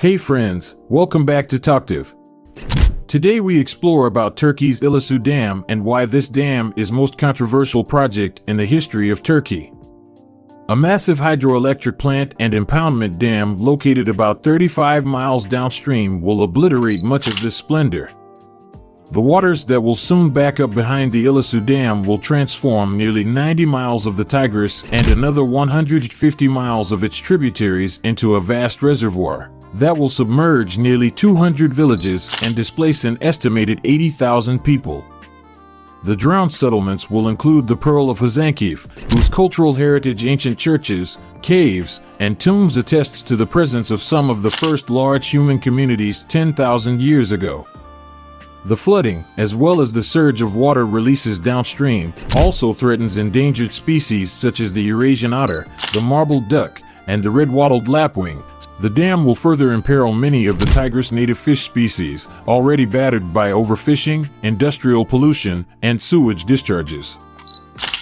Hey friends, welcome back to Talktive. Today we explore about Turkey's Ilisu Dam and why this dam is most controversial project in the history of Turkey. A massive hydroelectric plant and impoundment dam located about 35 miles downstream will obliterate much of this splendor. The waters that will soon back up behind the Ilisu Dam will transform nearly 90 miles of the Tigris and another 150 miles of its tributaries into a vast reservoir that will submerge nearly 200 villages and displace an estimated 80,000 people. The drowned settlements will include the Pearl of Hasankeyf, whose cultural heritage, ancient churches, caves, and tombs attests to the presence of some of the first large human communities 10,000 years ago. The flooding, as well as the surge of water releases downstream, also threatens endangered species such as the Eurasian otter, the marbled duck, and the red-wattled lapwing. The dam will further imperil many of the Tigris native fish species, already battered by overfishing, industrial pollution, and sewage discharges.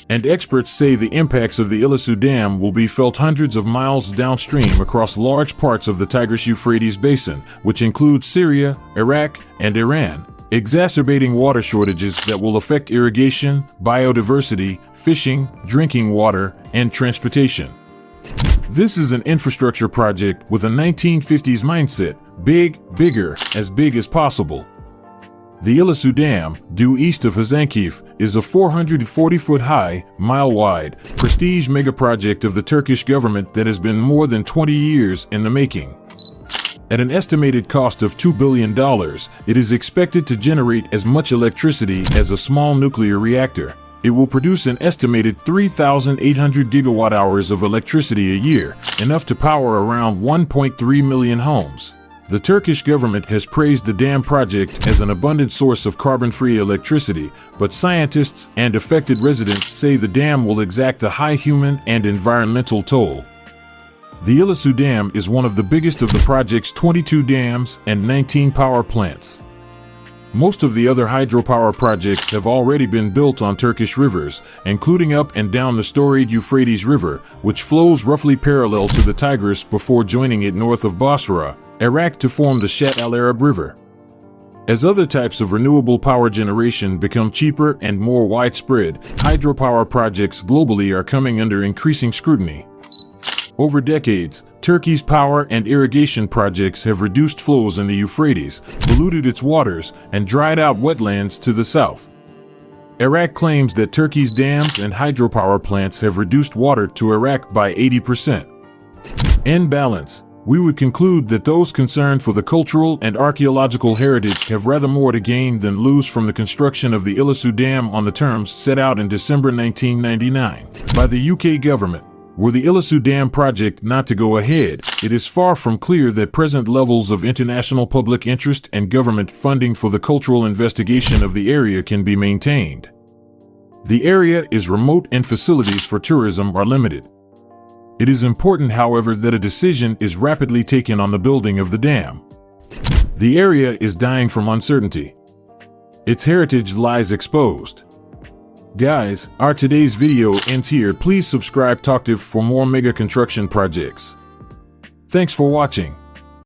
And experts say the impacts of the Ilisu Dam will be felt hundreds of miles downstream across large parts of the Tigris-Euphrates basin, which includes Syria, Iraq, and Iran, exacerbating water shortages that will affect irrigation, biodiversity, fishing, drinking water, and transportation. This is an infrastructure project with a 1950s mindset, bigger, as big as possible. The Ilisu Dam, due east of Hasankeyf, is a 440-foot-high, mile-wide, prestige megaproject of the Turkish government that has been more than 20 years in the making. At an estimated cost of $2 billion, it is expected to generate as much electricity as a small nuclear reactor. It will produce an estimated 3,800 gigawatt-hours of electricity a year, enough to power around 1.3 million homes. The Turkish government has praised the dam project as an abundant source of carbon-free electricity, but scientists and affected residents say the dam will exact a high human and environmental toll. The Ilisu Dam is one of the biggest of the project's 22 dams and 19 power plants. Most of the other hydropower projects have already been built on Turkish rivers, including up and down the storied Euphrates River, which flows roughly parallel to the Tigris before joining it north of Basra, Iraq, to form the Shatt al-Arab River. As other types of renewable power generation become cheaper and more widespread, hydropower projects globally are coming under increasing scrutiny. Over decades, Turkey's power and irrigation projects have reduced flows in the Euphrates, polluted its waters, and dried out wetlands to the south. Iraq claims that Turkey's dams and hydropower plants have reduced water to Iraq by 80%. In balance, we would conclude that those concerned for the cultural and archaeological heritage have rather more to gain than lose from the construction of the Ilisu Dam on the terms set out in December 1999 by the UK government. Were the Ilisu Dam project not to go ahead, it is far from clear that present levels of international public interest and government funding for the cultural investigation of the area can be maintained. The area is remote and facilities for tourism are limited. It is important, however, that a decision is rapidly taken on the building of the dam. The area is dying from uncertainty. Its heritage lies exposed. Guys, our today's video ends here. Please subscribe Talktive for more mega construction projects. Thanks for watching.